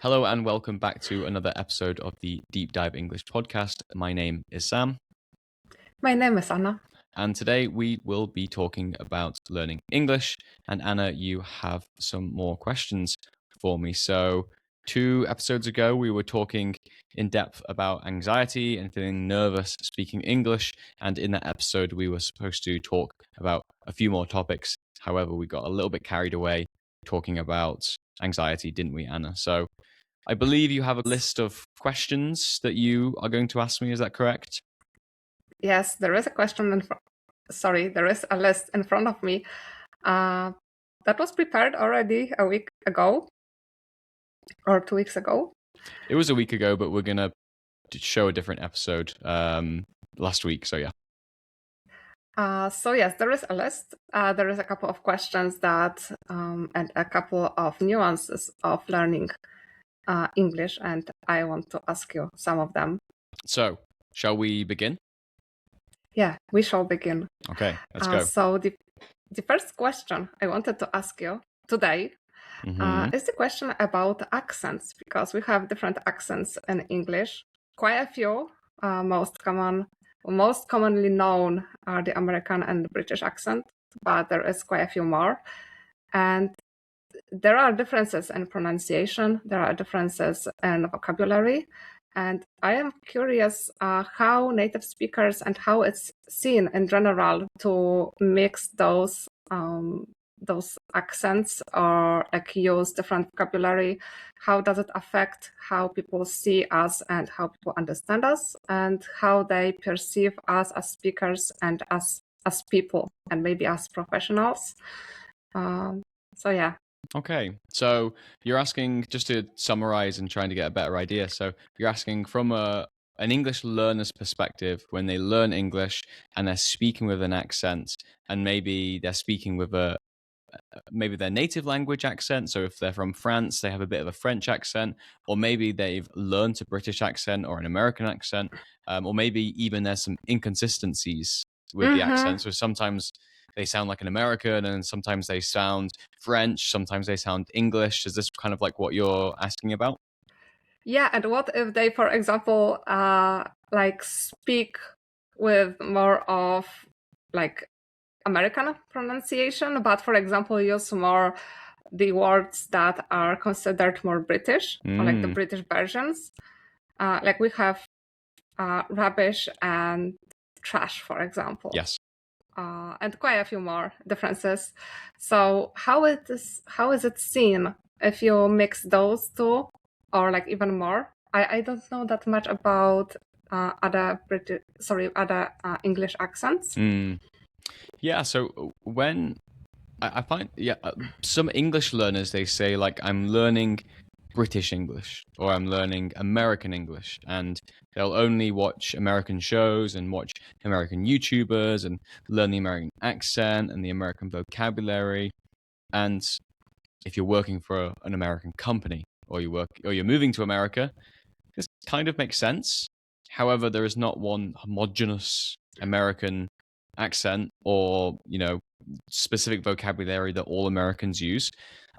Hello and welcome back to another episode of the Deep Dive English podcast. My name is Sam, My name is Anna. and today we will be talking about learning English. And Anna, you have some more questions for me. So, 2 episodes ago, we were talking in depth about anxiety and feeling nervous speaking English. And in that episode, we were supposed to talk about a few more topics. However, we got a little bit carried away talking about anxiety, didn't we, Anna? So, I believe you have a list of questions that you are going to ask me. Is that correct? Yes, there is a question there is a list in front of me that was prepared already a week ago or 2 weeks ago. It was a week ago, but we're going to show a different episode last week. So, yeah. So yes, there is a list. There is a couple of questions that and a couple of nuances of learning English, and I want to ask you some of them. So, shall we begin? Yeah, we shall begin. Okay, let's go. So the first question I wanted to ask you today is the question about accents, because we have different accents in English. Quite a few. Most commonly known are the American and the British accent, but there is quite a few more. And there are differences in pronunciation. There are differences in vocabulary. And I am curious how native speakers and how it's seen in general to mix those accents or like use different vocabulary. How does it affect how people see us and how people understand us, and how they perceive us as speakers and as people and maybe as professionals? So yeah. Okay, so you're asking, just to summarize and trying to get a better idea. So, you're asking from an English learner's perspective when they learn English and they're speaking with an accent, and maybe they're speaking with maybe their native language accent. So if they're from France, they have a bit of a French accent, or maybe they've learned a British accent or an American accent, or maybe even there's some inconsistencies with the accent. So sometimes they sound like an American, and sometimes they sound French, sometimes they sound English. Is this kind of like what you're asking about? Yeah, and what if they, for example, like speak with more of like American pronunciation, but for example, use more the words that are considered more British, or like the British versions. Like we have rubbish and trash, for example. Yes. And quite a few more differences. So how is it seen if you mix those two, or like even more? I don't know that much about other English accents. Yeah, so when I find, some English learners, they say, like, I'm learning British English or I'm learning American English, and they'll only watch American shows and watch American YouTubers and learn the American accent and the American vocabulary. And if you're working for an American company, or you're moving to America, this kind of makes sense. However, there is not one homogenous American accent or, specific vocabulary that all Americans use.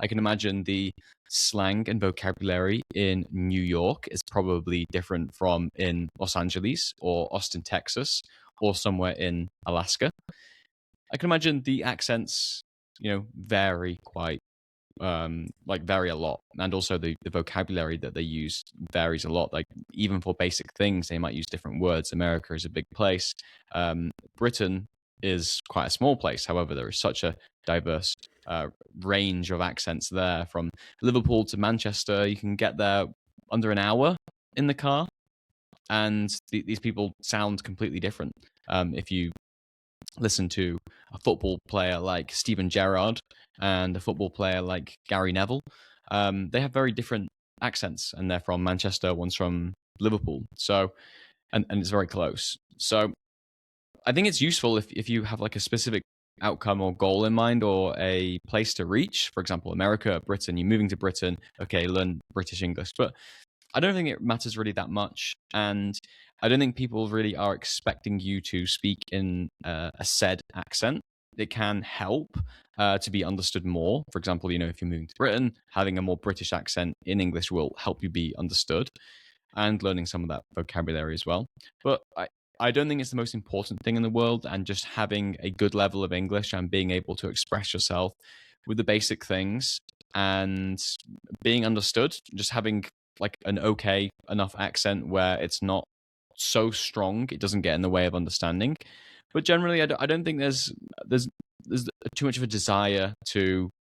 I can imagine the slang and vocabulary in New York is probably different from in Los Angeles or Austin, Texas, or somewhere in Alaska. I can imagine the accents, vary quite vary a lot, and also the vocabulary that they use varies a lot. Like, even for basic things, they might use different words. America is a big place. Britain is quite a small place. However, there is such a diverse range of accents there. From Liverpool to Manchester, you can get there under an hour in the car, and these people sound completely different. If you listen to a football player like Steven Gerrard and a football player like Gary Neville, they have very different accents, and they're from Manchester, one's from Liverpool. So, and it's very close. So I think it's useful if you have like a specific outcome or goal in mind, or a place to reach. For example, America, Britain, you're moving to Britain, okay, learn British English. But I don't think it matters really that much. And I don't think people really are expecting you to speak in a said accent. it can help to be understood more. For example, if you're moving to Britain, having a more British accent in English will help you be understood, and learning some of that vocabulary as well. But I don't think it's the most important thing in the world, and just having a good level of English and being able to express yourself with the basic things and being understood, just having like an okay enough accent where it's not so strong, it doesn't get in the way of understanding. But generally, I don't think there's too much of a desire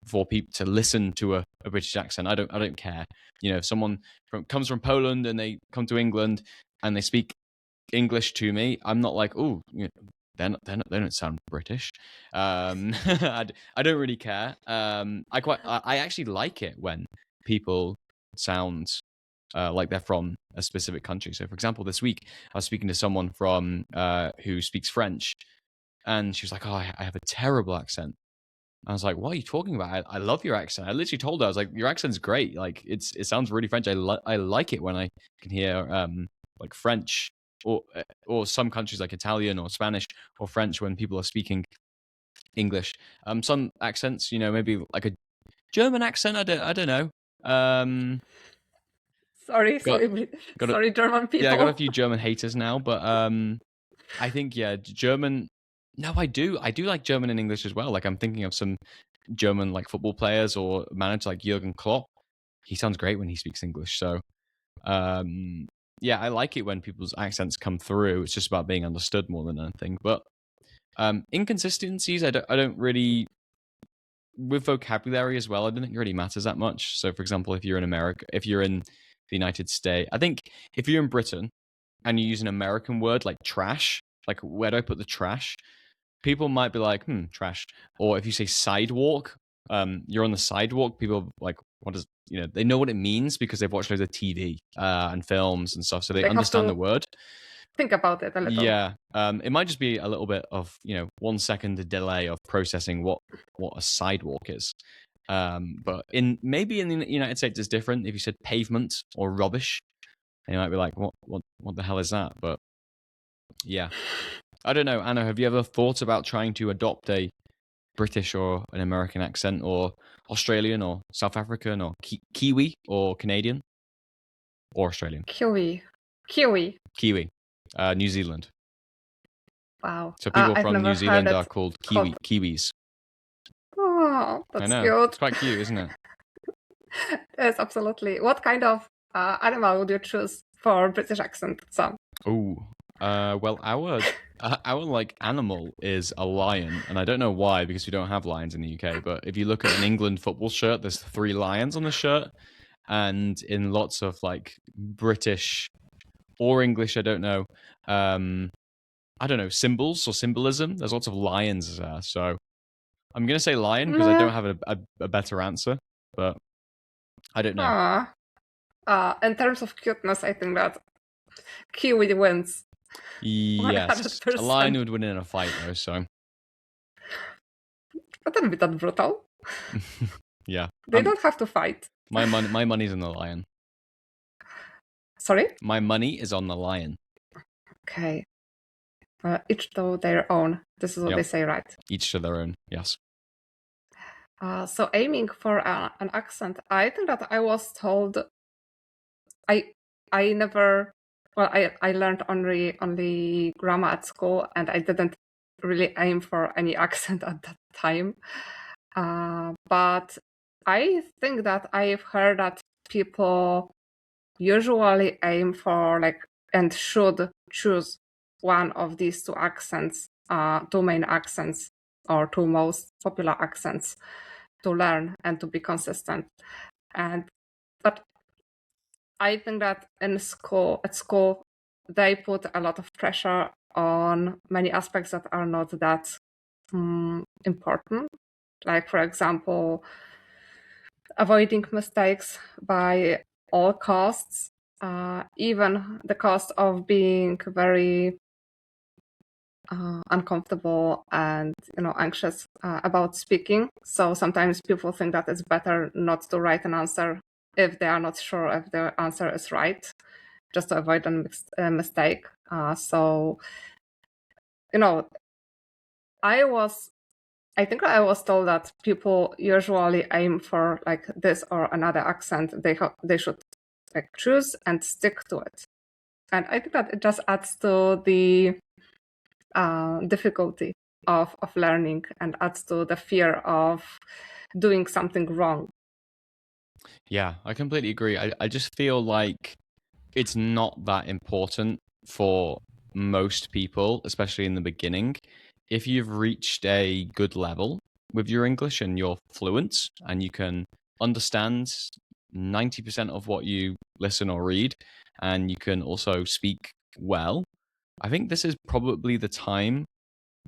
for people to listen to a British accent. I don't care. If someone comes from Poland and they come to England and they speak English to me, I'm not like, oh, they don't sound British. I don't really care. I actually like it when people sound like they're from a specific country. So, for example, this week I was speaking to someone from who speaks French, and she was like, "Oh, I have a terrible accent." I was like, "What are you talking about? I love your accent." I literally told her, I was like, "Your accent's great. Like, it sounds really French. I like it when I can hear like French or some countries like Italian or Spanish or French when people are speaking English. Some accents, maybe like a German accent. I don't know. Sorry, Got sorry, got a, sorry, German yeah, I got a people. few German haters now, but I think German. No, I do like German and English as well. Like I'm thinking of some German like football players or manager like Jurgen Klopp. He sounds great when he speaks English. So yeah, I like it when people's accents come through. It's just about being understood more than anything. But inconsistencies, I don't really, with vocabulary as well, I don't think it really matters that much. So, for example, if you're in America, if you're in the United States, I think if you're in Britain and you use an American word like trash, like where do I put the trash? People might be like, trash. Or if you say sidewalk, you're on the sidewalk, people are like, what does, they know what it means because they've watched loads of TV and films and stuff. So they They have understand to the word. think about it a little. Yeah. It might just be a little bit of, 1 second delay of processing what a sidewalk is. But maybe in the United States it's different. If you said pavement or rubbish, they might be like, what the hell is that? But yeah. I don't know, Anna, have you ever thought about trying to adopt a British or an American accent, or Australian or South African or Kiwi or Canadian or Australian? Kiwi. Kiwi. New Zealand. Wow. So people I've from never New Zealand heard are it called called. Kiwis. Oh, I that's know. cute. It's quite cute, isn't it? Yes, absolutely. What kind of animal would you choose for British accent? So, Oh, well, our like animal is a lion, and I don't know why because we don't have lions in the UK. But if you look at an England football shirt, there's 3 lions on the shirt, and in lots of like British or English, I don't know, symbols or symbolism. There's lots of lions there, so I'm gonna say lion because I don't have a better answer, but I don't know. In terms of cuteness, I think that Kiwi wins. Yes, a 100%. lion would win in a fight though, so But don't be that brutal. yeah. They don't have to fight. My money's on the lion. Sorry? My money is on the lion. Okay. Each to their own. This is what they say, right? Each to their own, yes. So aiming for an accent, I think that I was told I never, well, I learned only grammar at school, and I didn't really aim for any accent at that time. But I think that I've heard that people usually aim for and should choose one of these 2 accents, 2 main accents or 2 most popular accents to learn and to be consistent. But I think that at school, they put a lot of pressure on many aspects that are not that important. Like, for example, avoiding mistakes by all costs, even the cost of being very uncomfortable and anxious about speaking. So sometimes people think that it's better not to write an answer if they are not sure if the answer is right, just to avoid a mistake. So I was I think I was told that people usually aim for like this or another accent. They should like choose and stick to it. And I think that it just adds to the difficulty of learning and adds to the fear of doing something wrong. Yeah, I completely agree. I just feel like it's not that important for most people, especially in the beginning. If you've reached a good level with your English and you're fluent and you can understand 90% of what you listen or read, and you can also speak well, I think this is probably the time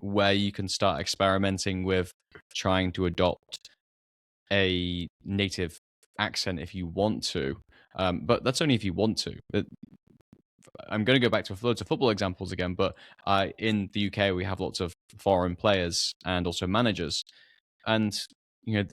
where you can start experimenting with trying to adopt a native accent if you want to. But that's only if you want to. I'm going to go back to loads of football examples again, but in the UK we have lots of foreign players and also managers, and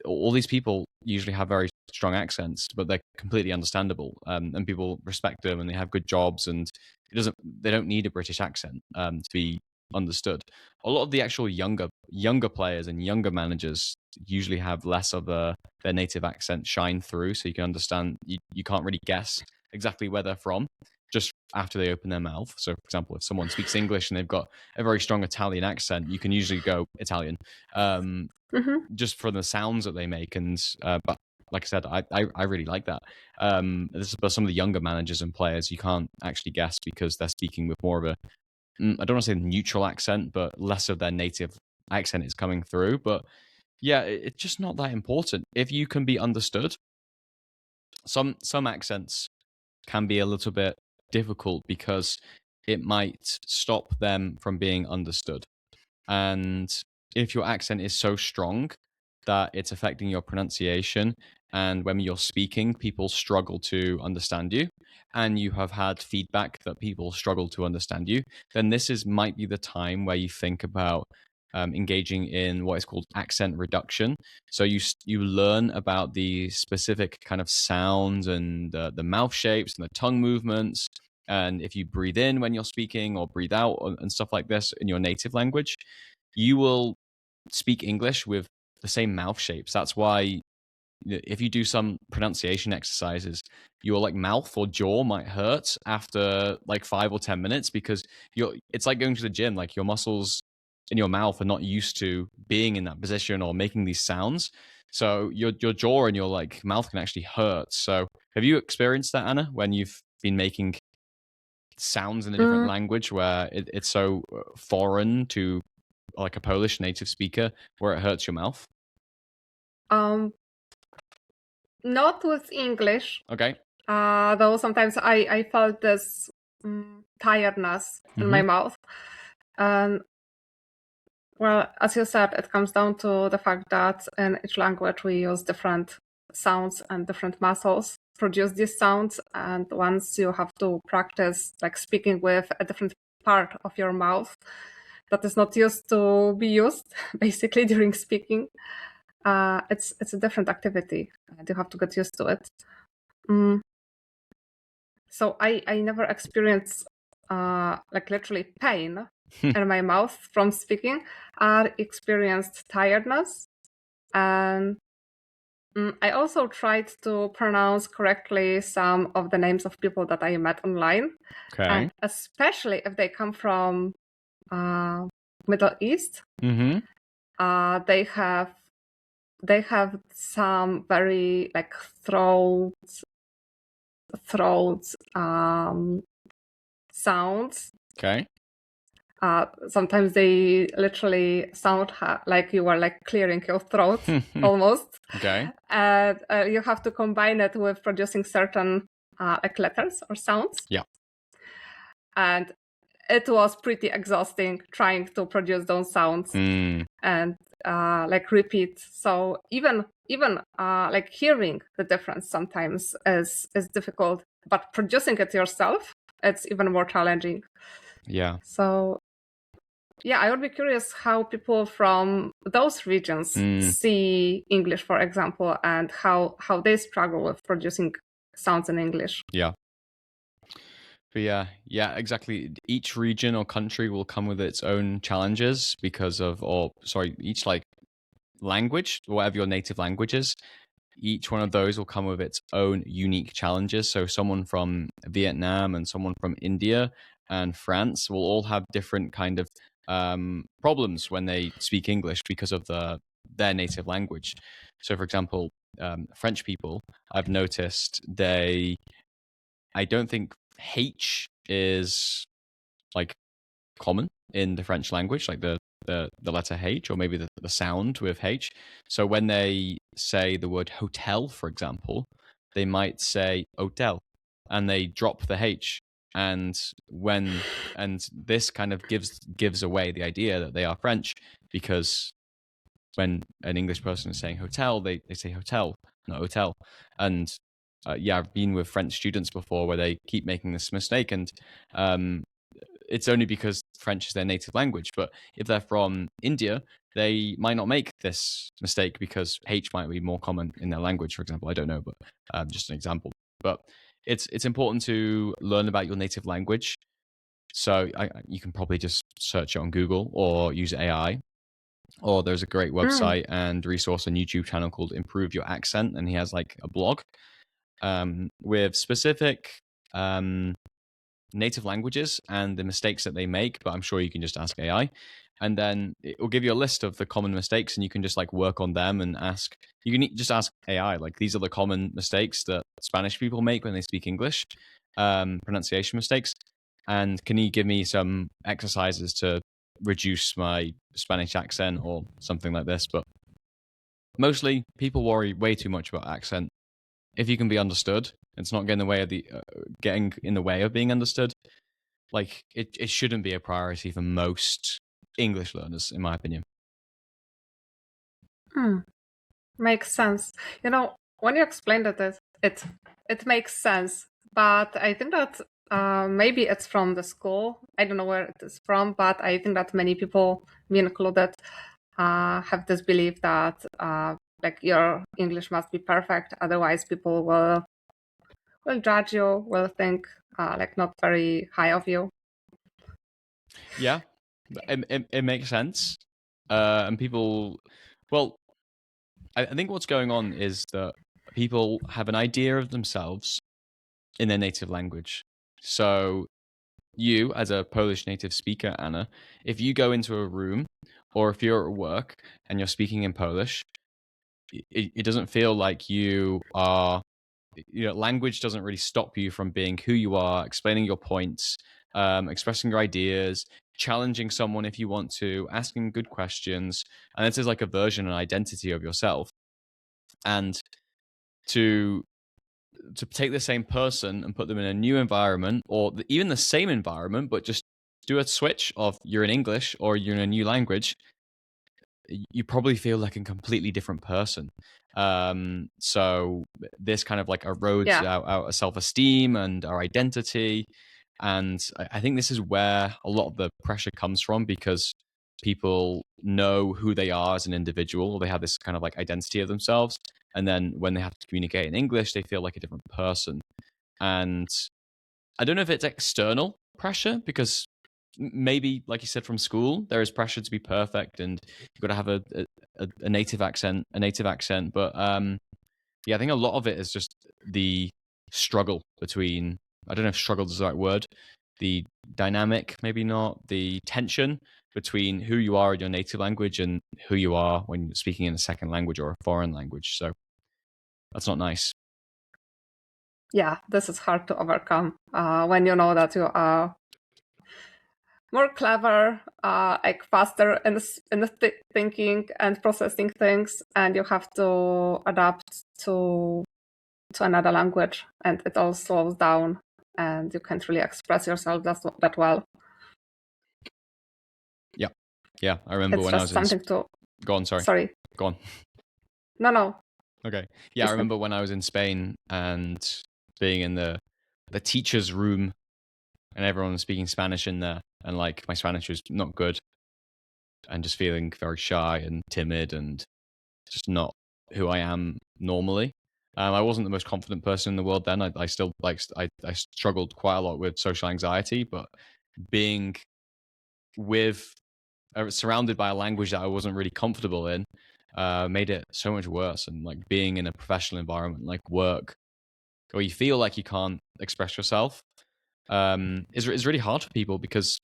all these people usually have very strong accents, but they're completely understandable, and people respect them, and they have good jobs, and they don't need a British accent to be understood. A lot of the actual younger players and younger managers usually have less of their native accent shine through, so you can understand. You can't really guess exactly where they're from just after they open their mouth. So, for example, if someone speaks English and they've got a very strong Italian accent, you can usually go Italian, just for the sounds that they make. And but like I said, I really like that. But some of the younger managers and players, you can't actually guess because they're speaking with more of a, I don't want to say neutral accent, but less of their native accent is coming through. But yeah, it's just not that important. If you can be understood, some accents can be a little bit difficult because it might stop them from being understood. And if your accent is so strong that it's affecting your pronunciation, and when you're speaking, people struggle to understand you, and you have had feedback that people struggle to understand you, then might be the time where you think about engaging in what is called accent reduction. So you learn about the specific kind of sounds and the mouth shapes and the tongue movements, and if you breathe in when you're speaking or breathe out and stuff like this in your native language, you will speak English with the same mouth shapes. That's why if you do some pronunciation exercises, your like mouth or jaw might hurt after like 5 or 10 minutes because it's like going to the gym. Like your muscles in your mouth are not used to being in that position or making these sounds. So your jaw and your like mouth can actually hurt. So have you experienced that, Anna, when you've been making sounds in a different language where it's so foreign to like a Polish native speaker where it hurts your mouth? Not with English. Okay. Though sometimes I felt this tiredness in my mouth. Well, as you said, it comes down to the fact that in each language we use different sounds and different muscles produce these sounds. And once you have to practice like speaking with a different part of your mouth that is not used to be used basically during speaking, it's a different activity and you have to get used to it. So I never experienced like literally pain in my mouth from speaking. I experienced tiredness, and I also tried to pronounce correctly some of the names of people that I met online. Okay. And especially if they come from Middle East, they have some very like throat sounds. Okay. Sometimes they literally sound like you are like clearing your throat almost. Okay. And you have to combine it with producing certain like letters or sounds. Yeah. And it was pretty exhausting trying to produce those sounds and like repeat. So even like hearing the difference sometimes is difficult, but producing it yourself, it's even more challenging. Yeah. So yeah, I would be curious how people from those regions see English, for example, and how they struggle with producing sounds in English. Yeah. But yeah, exactly. Each region or country will come with its own challenges because of, each like language, whatever your native language is, each one of those will come with its own unique challenges. So someone from Vietnam and someone from India and France will all have different kind of problems when they speak English because of their native language. So, for example, French people, I've noticed I don't think H is like common in the French language, like the letter H, or maybe the sound with H. So when they say the word hotel, for example, they might say hotel, and they drop the H. And this kind of gives away the idea that they are French, because when an English person is saying hotel, they say hotel, not hotel. And yeah, I've been with French students before where they keep making this mistake, and it's only because French is their native language. But if they're from India, they might not make this mistake because H might be more common in their language, for example. I don't know, but just an example. But it's important to learn about your native language. So you can probably just search it on Google or use AI. Or there's a great website and resource on YouTube channel called Improve Your Accent, and he has like a blog with specific native languages and the mistakes that they make, but I'm sure you can just ask AI, and then it will give you a list of the common mistakes, and you can just like work on them and ask. You can just ask AI, like, these are the common mistakes that Spanish people make when they speak English, pronunciation mistakes, and can you give me some exercises to reduce my Spanish accent or something like this? But mostly people worry way too much about accent. If you can be understood, it's not getting in the way of being understood. Like it shouldn't be a priority for most English learners, in my opinion. Makes sense. When you explained it makes sense. But I think that maybe it's from the school. I don't know where it is from, but I think that many people, me included, have this belief that like your English must be perfect, otherwise people will judge you, will think like not very high of you. Yeah, it makes sense. And people, well, I think what's going on is that people have an idea of themselves in their native language. So you, as a Polish native speaker, Anna, if you go into a room or if you're at work and you're speaking in Polish, it doesn't feel like you are, language doesn't really stop you from being who you are, explaining your points, expressing your ideas, challenging someone if you want to, asking good questions. And this is like a version and identity of yourself. And to take the same person and put them in a new environment, or even the same environment, but just do a switch of you're in English or you're in a new language, you probably feel like a completely different person. So this kind of like erodes our self-esteem and our identity. And I think this is where a lot of the pressure comes from, because people know who they are as an individual. They have this kind of like identity of themselves. And then when they have to communicate in English, they feel like a different person. And I don't know if it's external pressure, because maybe, like you said, from school, there is pressure to be perfect and you've got to have a native accent, But yeah, I think a lot of it is just the struggle between, I don't know if struggle is the right word, the dynamic, maybe not, the tension between who you are in your native language and who you are when you're speaking in a second language or a foreign language. So that's not nice. Yeah, this is hard to overcome when you know that you are more clever, like faster in thinking and processing things, and you have to adapt to another language, and it all slows down, and you can't really express yourself that well. Yeah, I remember when I was something to. Go on, sorry. Sorry. Go on. No. Okay. Yeah, I remember when I was in Spain and being in the teacher's room and everyone was speaking Spanish in there, and like my Spanish was not good, and just feeling very shy and timid and just not who I am normally. I wasn't the most confident person in the world then. I still I struggled quite a lot with social anxiety, but being surrounded by a language that I wasn't really comfortable in, made it so much worse. And like being in a professional environment like work, where you feel like you can't express yourself, is really hard for people, because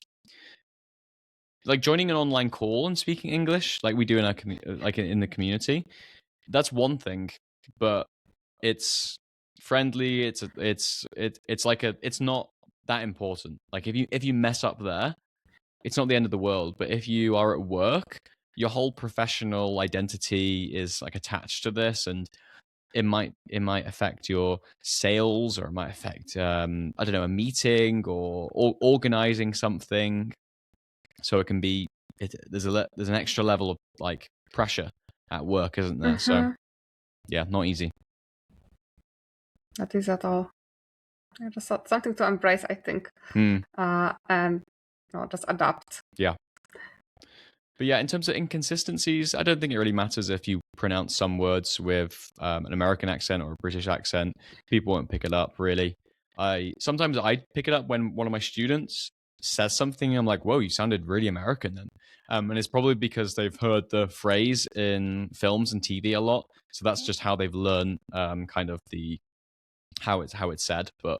like joining an online call and speaking English, like we do in our like in the community, that's one thing, but it's friendly. It's like it's not that important. Like if you mess up there, it's not the end of the world. But if you are at work, your whole professional identity is like attached to this, and it might affect your sales, or it might affect I don't know, a meeting or organizing something. So it can be there's an extra level of like pressure at work, isn't there? So yeah, not easy. That is at all. Just something to embrace, I think, and just adapt. Yeah. But yeah, in terms of inconsistencies, I don't think it really matters if you pronounce some words with an American accent or a British accent. People won't pick it up, really. Sometimes I pick it up when one of my students says something. I'm like, whoa, you sounded really American then. And it's probably because they've heard the phrase in films and TV a lot. So that's just how they've learned kind of how it's said. But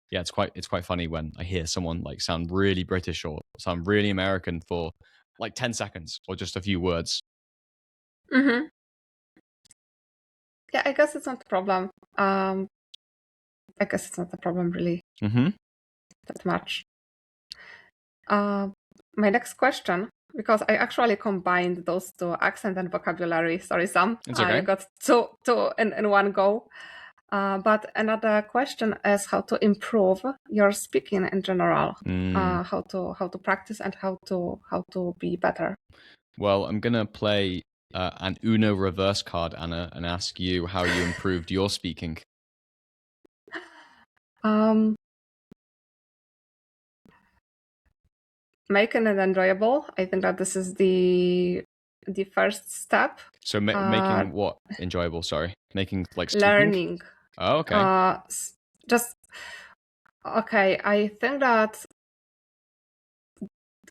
yeah, it's quite funny when I hear someone like sound really British or sound really American for like 10 seconds or just a few words. Yeah, I guess it's not a problem. I guess it's not a problem really that much. My next question, because I actually combined those two, accent and vocabulary. Sorry, Sam. It's okay. I got two in one go. But another question is how to improve your speaking in general. How to practice and how to be better. Well, I'm gonna play an Uno reverse card, Anna, and ask you how you improved your speaking. Making it enjoyable. I think that this is the first step. So making what enjoyable? Sorry, making like speaking? Learning. Oh, okay. I think that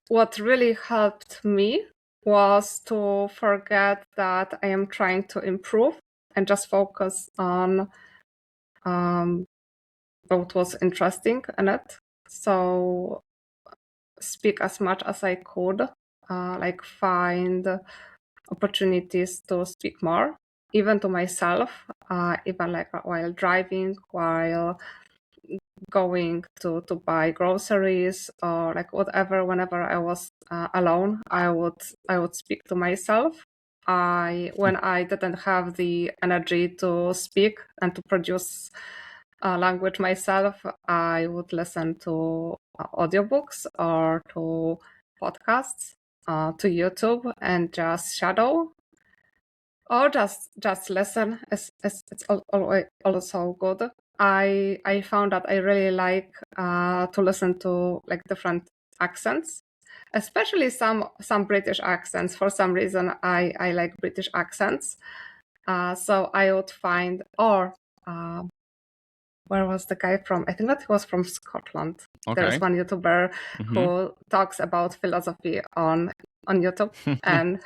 what really helped me was to forget that I am trying to improve and just focus on what was interesting in it. So speak as much as I could, like find opportunities to speak more, even to myself, even like while driving, while going to buy groceries or like whatever. Whenever I was alone, I would speak to myself. When I didn't have the energy to speak and to produce language myself, I would listen to audiobooks or to podcasts, to YouTube, and just shadow, or just listen. It's also good. I found that I really like to listen to like different accents, especially some British accents. For some reason, I like British accents. So I would find, or where was the guy from? I think that he was from Scotland. Okay. There's one YouTuber who talks about philosophy on YouTube, and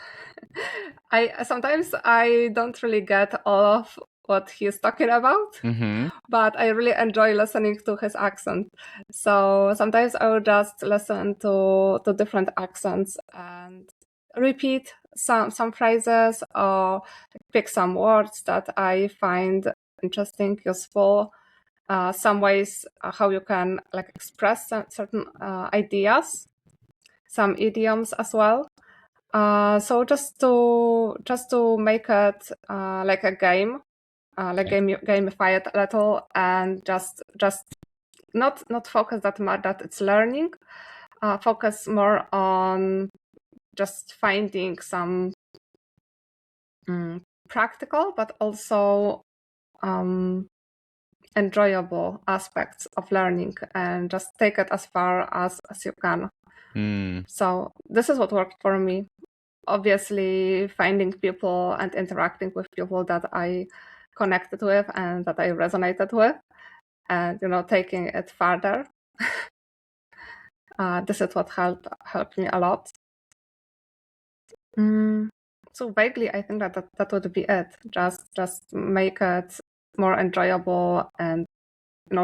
I sometimes I don't really get all of what he's talking about, but I really enjoy listening to his accent. So sometimes I will just listen to different accents and repeat some phrases or pick some words that I find interesting, useful. Some ways how you can like express certain ideas, some idioms as well. So just to make it like a game, gamify it a little, and just not focus that much that it's learning. Focus more on just finding some practical, but also enjoyable aspects of learning, and just take it as far as you can. So this is what worked for me. Obviously, finding people and interacting with people that I connected with and that I resonated with, and taking it further. This is what helped me a lot. so vaguely, I think that would be it. Just make it more enjoyable, and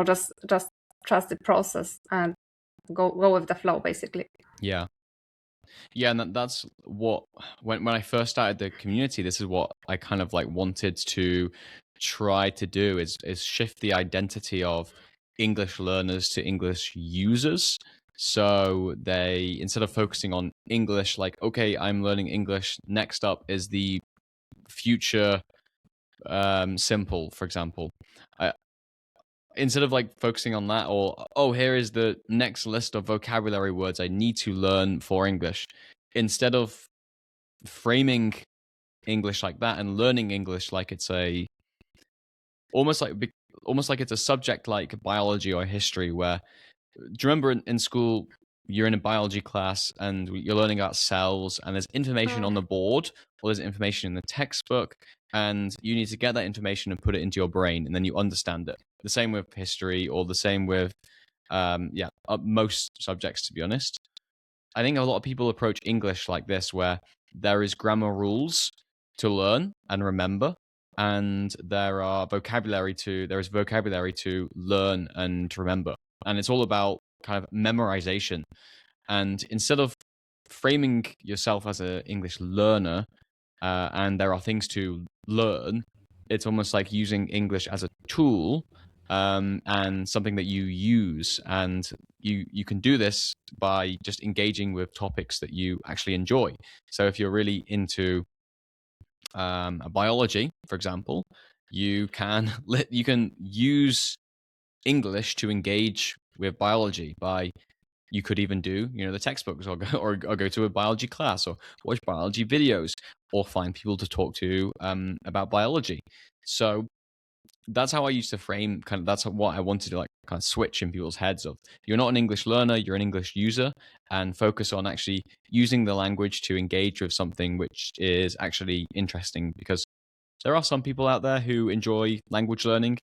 just trust the process and go with the flow, basically. Yeah. Yeah, and that's what when I first started the community, this is what I kind of like wanted to try to do is shift the identity of English learners to English users. So they, instead of focusing on English, like, okay, I'm learning English, next up is the future simple, for example. Instead of like focusing on that, or oh, here is the next list of vocabulary words I need to learn for English, instead of framing English like that and learning English like it's a almost like it's a subject like biology or history, where, do you remember in school you're in a biology class and you're learning about cells, and there's information on the board or there's information in the textbook, and you need to get that information and put it into your brain, and then you understand it. The same with history, or the same with most subjects, to be honest. I think a lot of people approach English like this, where there is grammar rules to learn and remember, and there is vocabulary to learn and remember, and it's all about kind of memorization. And instead of framing yourself as an English learner, and there are things to learn, it's almost like using English as a tool, and something that you use. And you can do this by just engaging with topics that you actually enjoy. So if you're really into biology, for example, you can use English to engage with biology by, you could even do, the textbooks, or go to a biology class, or watch biology videos, or find people to talk to about biology. So that's how I used to frame that's what I wanted to like kind of switch in people's heads of, you're not an English learner, you're an English user, and focus on actually using the language to engage with something which is actually interesting. Because there are some people out there who enjoy language learning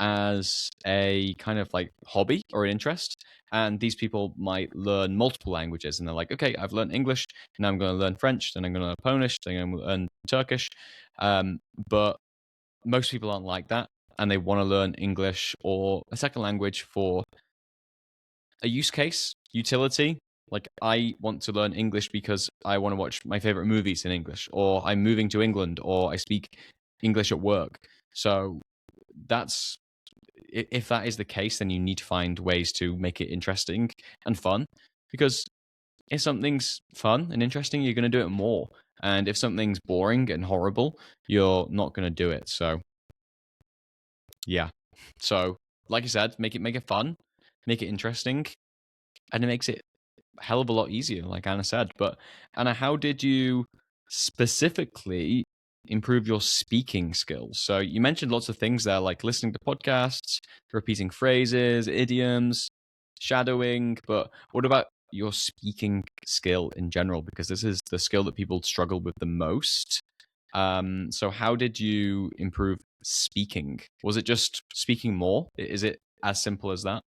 as a kind of like hobby or an interest. And these people might learn multiple languages, and they're like, okay, I've learned English, now I'm going to learn French, then I'm going to learn Polish, then I'm going to learn Turkish. But most people aren't like that, and they want to learn English or a second language for a use case, utility. Like, I want to learn English because I want to watch my favorite movies in English, or I'm moving to England, or I speak English at work. So that's, if that is the case, then you need to find ways to make it interesting and fun. Because if something's fun and interesting, you're going to do it more. And if something's boring and horrible, you're not going to do it. So yeah. So like I said, make it fun, make it interesting, and it makes it a hell of a lot easier, like Anna said. But Anna, how did you specifically improve your speaking skills? So you mentioned lots of things there, like listening to podcasts, repeating phrases, idioms, shadowing. But what about your speaking skill in general? Because this is the skill that people struggle with the most. So how did you improve speaking? Was it just speaking more? Is it as simple as that?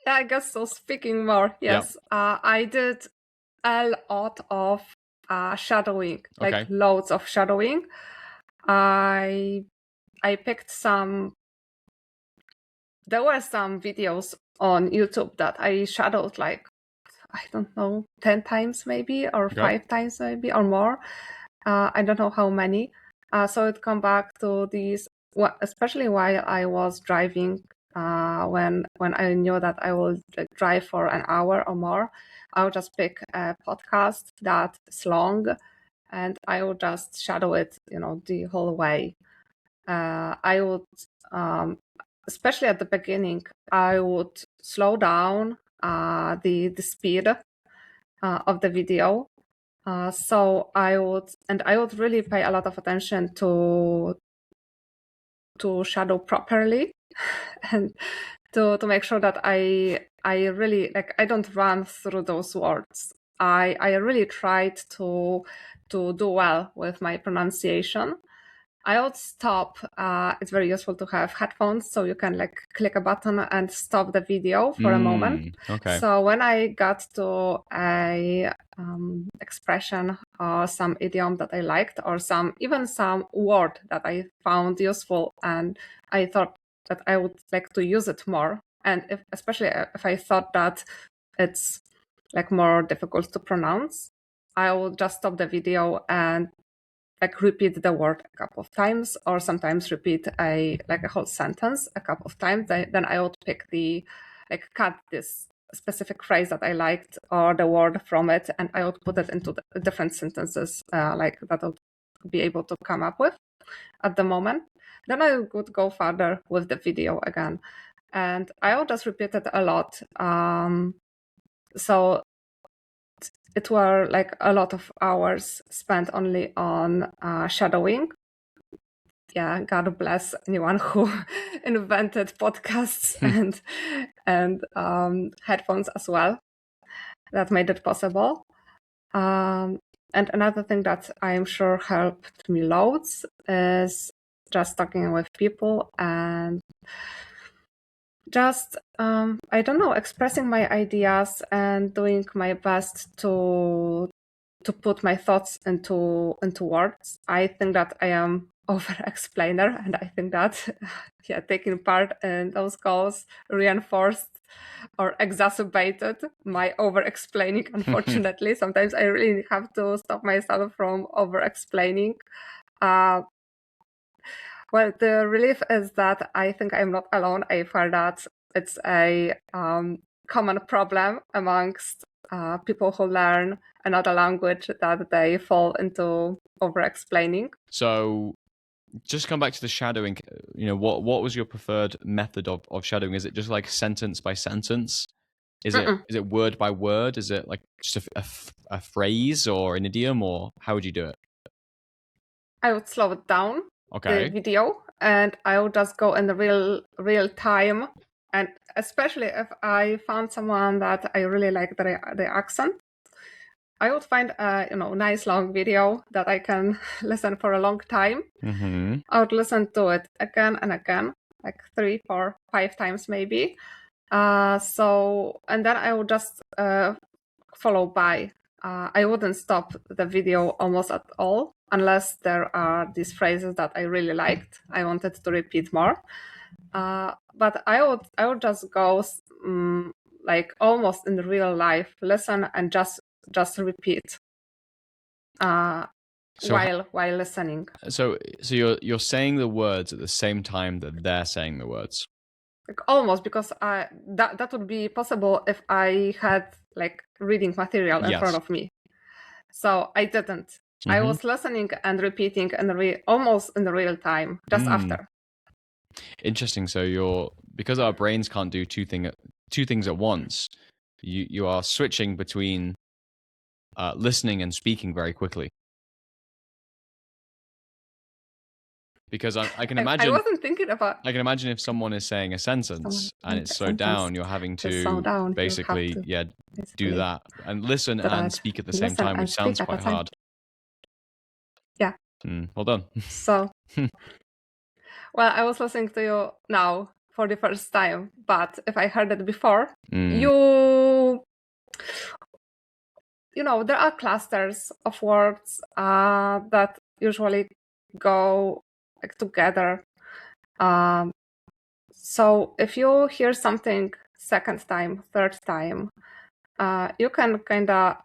Yeah, I guess so. Speaking more, yes. I did a lot of shadowing, like Okay. loads of shadowing. I picked some. There were some videos on YouTube that I shadowed, like, I don't know, 10 times maybe, or Okay. 5 times maybe, or more. I don't know how many. So it come back to these, especially while I was driving, when I knew that I will drive for an hour or more, I would just pick a podcast that's long, and I would just shadow it, the whole way. I would, especially at the beginning, I would slow down the speed of the video. So I would really pay a lot of attention to shadow properly, and to make sure that I really, like, I don't run through those words. I really tried to do well with my pronunciation. I would stop. It's very useful to have headphones, so you can like click a button and stop the video for a moment. Okay. So when I got to a expression some idiom that I liked, or even some word that I found useful, and I thought that I would like to use it more. And especially if I thought that it's like more difficult to pronounce, I would just stop the video and like repeat the word a couple of times, or sometimes repeat a whole sentence a couple of times. Then I would pick cut this specific phrase that I liked or the word from it, and I would put it into the different sentences that I would be able to come up with at the moment. Then I would go further with the video again, and I would just repeat it a lot. So it were like a lot of hours spent only on shadowing. Yeah, God bless anyone who invented podcasts and headphones as well. That made it possible. And another thing that I'm sure helped me loads is just talking with people and just I don't know, expressing my ideas and doing my best to put my thoughts into words. I think that I am over explainer, and I think that taking part in those calls reinforced or exacerbated my over explaining. Unfortunately, sometimes I really have to stop myself from over explaining. Well, the relief is that I think I'm not alone. I've heard that it's a common problem amongst people who learn another language, that they fall into over-explaining. So just come back to the shadowing. What was your preferred method of shadowing? Is it just like sentence by sentence? Is it word by word? Is it like just a phrase or an idiom, or how would you do it? I would slow it down, the video, and I would just go in the real time. And especially if I found someone that I really like the accent, I would find a nice long video that I can listen for a long time. Mm-hmm. I would listen to it again and again, like 3, 4, 5 times maybe. And then I would just follow by. I wouldn't stop the video almost at all unless there are these phrases that I really liked. I wanted to repeat more. But I would just go like almost in real life, listen and just repeat while listening. So you're saying the words at the same time that they're saying the words. Like almost, because that would be possible if I had like reading material in front of me. So I didn't. Mm-hmm. I was listening and repeating almost in the real time, just after. Interesting. So because our brains can't do two things at once, you are switching between listening and speaking very quickly. Because I can imagine. I wasn't thinking about. I can imagine if someone is saying a sentence and it's slowed down, you're having to basically do that and listen and speak at the same time, which sounds quite hard. Yeah. Well done. So, well, I was listening to you now for the first time, but if I heard it before, there are clusters of words that usually go like together. So if you hear something second time, third time, you can kind of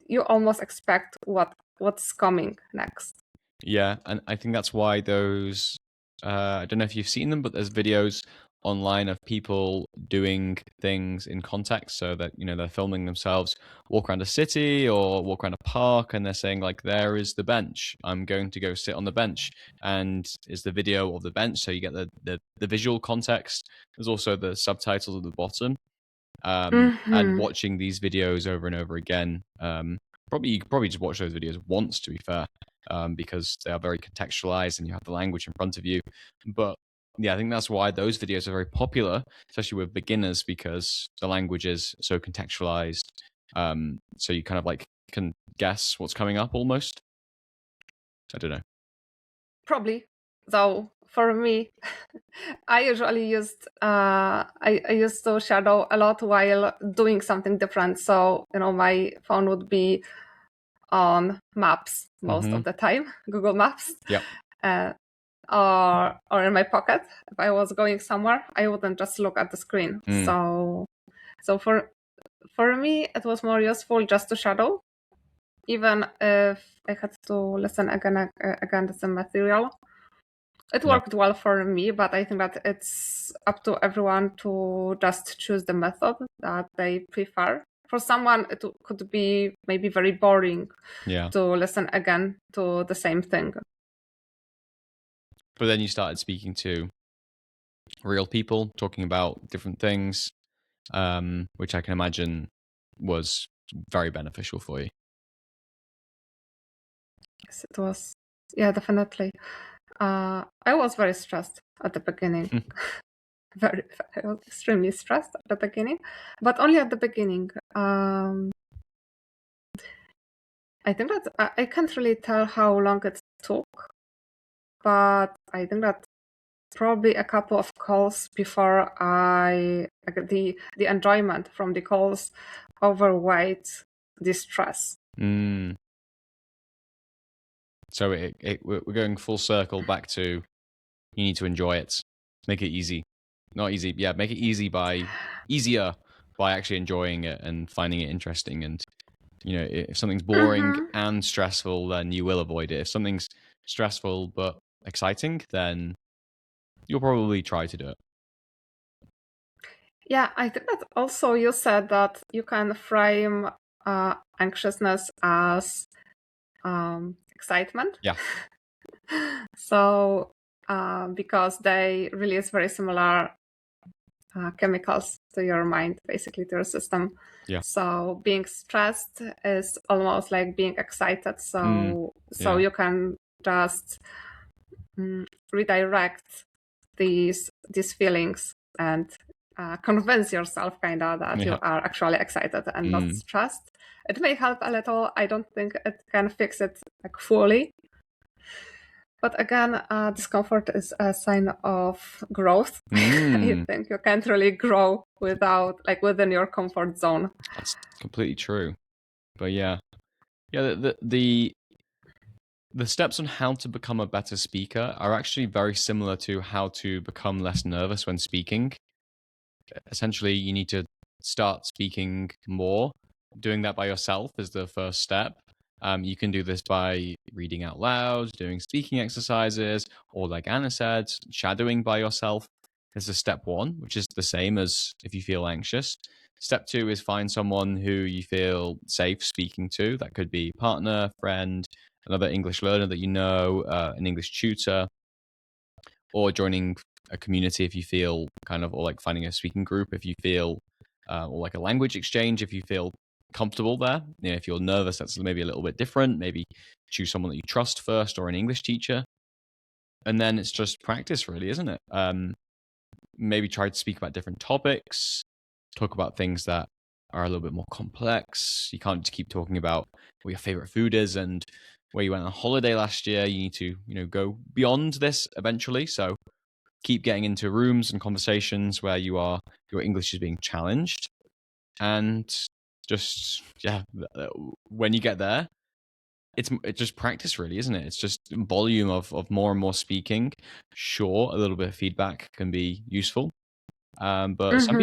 you almost expect what's coming next. Yeah, and I think that's why those I don't know if you've seen them, but there's videos online of people doing things in context, so that they're filming themselves walk around a city or walk around a park, and they're saying like, there is the bench, I'm going to go sit on the bench, and is the video of the bench, so you get the visual context. There's also the subtitles at the bottom, and watching these videos over and over again. You could probably just watch those videos once, to be fair, because they are very contextualized and you have the language in front of you. But yeah, I think that's why those videos are very popular, especially with beginners, because the language is so contextualized. So you kind of like can guess what's coming up almost. I don't know. Probably. Though for me, I usually used I used to shadow a lot while doing something different. So my phone would be on maps most of the time, Google Maps. Yep. Or in my pocket. If I was going somewhere, I wouldn't just look at the screen. So for me, it was more useful just to shadow, even if I had to listen again the material. It worked well for me, but I think that it's up to everyone to just choose the method that they prefer. For someone, it could be maybe very boring to listen again to the same thing. But then you started speaking to real people, talking about different things, which I can imagine was very beneficial for you. Yes, it was. Yeah, definitely. I was very stressed at the beginning. I was extremely stressed at the beginning, but only at the beginning. I think that I can't really tell how long it took, but I think that probably a couple of calls before the enjoyment from the calls overweighed the stress. So we're going full circle back to you need to enjoy it, make it easy, not easy. Yeah, make it easier by actually enjoying it and finding it interesting. And if something's boring and stressful, then you will avoid it. If something's stressful but exciting, then you'll probably try to do it. Yeah, I think that also you said that you can frame anxiousness as excitement. Yeah. So because they release very similar chemicals to your mind, basically to your system. Yeah. So being stressed is almost like being excited. So you can just redirect these feelings and convince yourself kind of that you are actually excited and not stressed. It may help a little. I don't think it can fix it like fully. But again, discomfort is a sign of growth. I think you can't really grow within your comfort zone. That's completely true. But yeah, the steps on how to become a better speaker are actually very similar to how to become less nervous when speaking. Essentially, you need to start speaking more. Doing that by yourself is the first step. You can do this by reading out loud, doing speaking exercises, or like Anna said, shadowing by yourself. This is step one, which is the same as if you feel anxious. Step two is find someone who you feel safe speaking to. That could be partner, friend, another English learner that you know, an English tutor, or joining a community if you feel or like finding a speaking group if you feel, or like a language exchange if you feel comfortable there. If you're nervous, that's maybe a little bit different. Maybe choose someone that you trust first, or an English teacher. And then it's just practice, really, isn't it? Maybe try to speak about different topics, talk about things that are a little bit more complex. You can't just keep talking about what your favorite food is and where you went on holiday last year. You need to, go beyond this eventually. So keep getting into rooms and conversations where your English is being challenged. And just, when you get there, it's just practice, really, isn't it? It's just volume of more and more speaking. Sure, a little bit of feedback can be useful. But some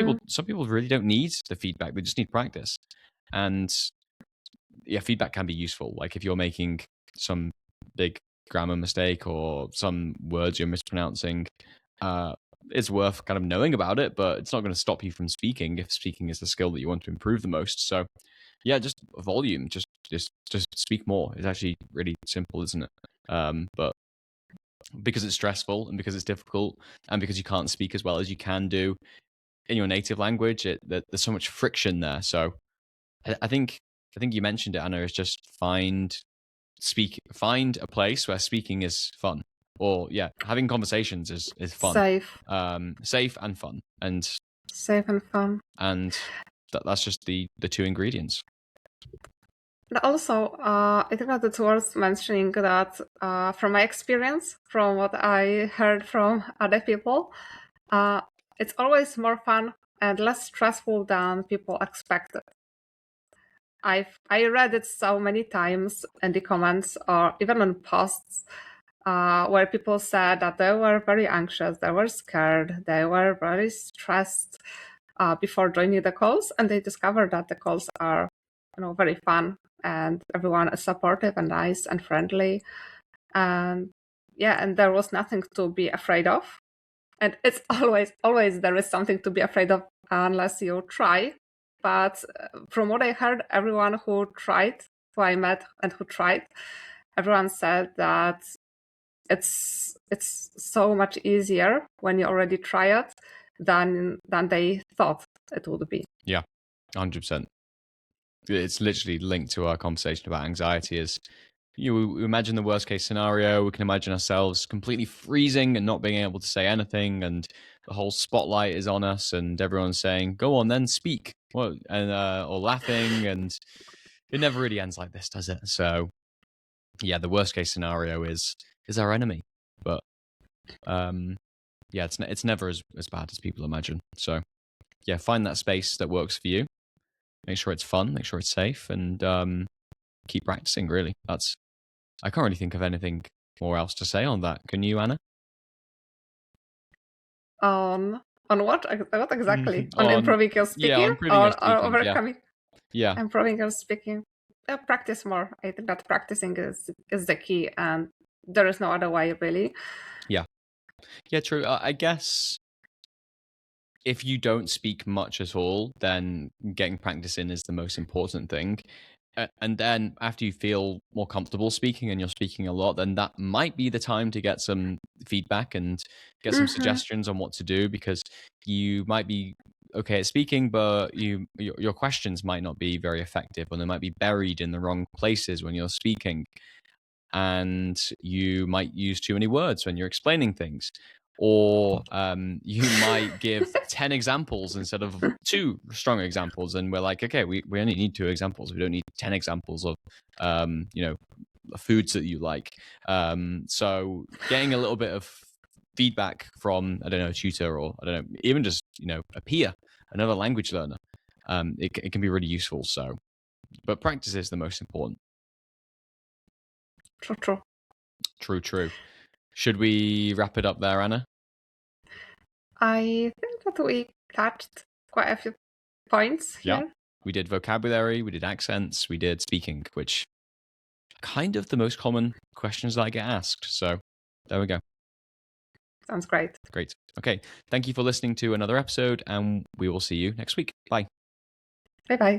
people really don't need the feedback. They just need practice. And yeah, feedback can be useful. Like if you're making some big grammar mistake or some words you're mispronouncing, it's worth kind of knowing about it, but it's not going to stop you from speaking if speaking is the skill that you want to improve the most. So yeah, just volume, just speak more. It's actually really simple, isn't it? But because it's stressful and because it's difficult and because you can't speak as well as you can do in your native language, there's so much friction there. So I think you mentioned it, Anna, is just find a place where speaking is fun, or having conversations is fun, safe and fun, and safe and fun, and that's just the two ingredients. And also, I think that it's worth mentioning that from my experience, from what I heard from other people, it's always more fun and less stressful than people expected. I read it so many times in the comments or even on posts where people said that they were very anxious, they were scared, they were very stressed before joining the calls, and they discovered that the calls are, very fun and everyone is supportive and nice and friendly, and yeah, and there was nothing to be afraid of. And it's always there is something to be afraid of unless you try. But from what I heard, everyone who tried, who I met and who tried, everyone said that it's so much easier when you already try it than they thought it would be. Yeah, 100%. It's literally linked to our conversation about anxiety. Is we imagine the worst case scenario. We can imagine ourselves completely freezing and not being able to say anything, and the whole spotlight is on us, and everyone's saying, "Go on, then speak," or laughing, and it never really ends like this, does it? So, yeah, the worst case scenario is our enemy, but yeah, it's never as bad as people imagine. So, yeah, find that space that works for you. Make sure it's fun. Make sure it's safe, and keep practicing. Really, I can't really think of anything more else to say on that. Can you, Anna? On what exactly? On improving your speaking, yeah, on improving your speaking, or overcoming? Yeah. Improving your speaking. Practice more. I think that practicing is the key, and there is no other way really. Yeah, true. I guess if you don't speak much at all, then getting practice in is the most important thing. And then after you feel more comfortable speaking and you're speaking a lot, then that might be the time to get some feedback and get some suggestions on what to do, because you might be okay at speaking, but your questions might not be very effective, or they might be buried in the wrong places when you're speaking, and you might use too many words when you're explaining things, or you might give 10 examples instead of 2 strong examples, and we're like, okay, we only need 2 examples, we don't need 10 examples of foods that you like. So getting a little bit of feedback from, I don't know, a tutor, or I don't know, even just a peer, another language learner, it can be really useful. So, but practice is the most important. True. Should we wrap it up there, Anna? I think that we touched quite a few points here. Yeah, we did vocabulary, we did accents, we did speaking, which kind of the most common questions that I get asked. So there we go. Sounds great. Great. Okay. Thank you for listening to another episode, and we will see you next week. Bye. Bye-bye.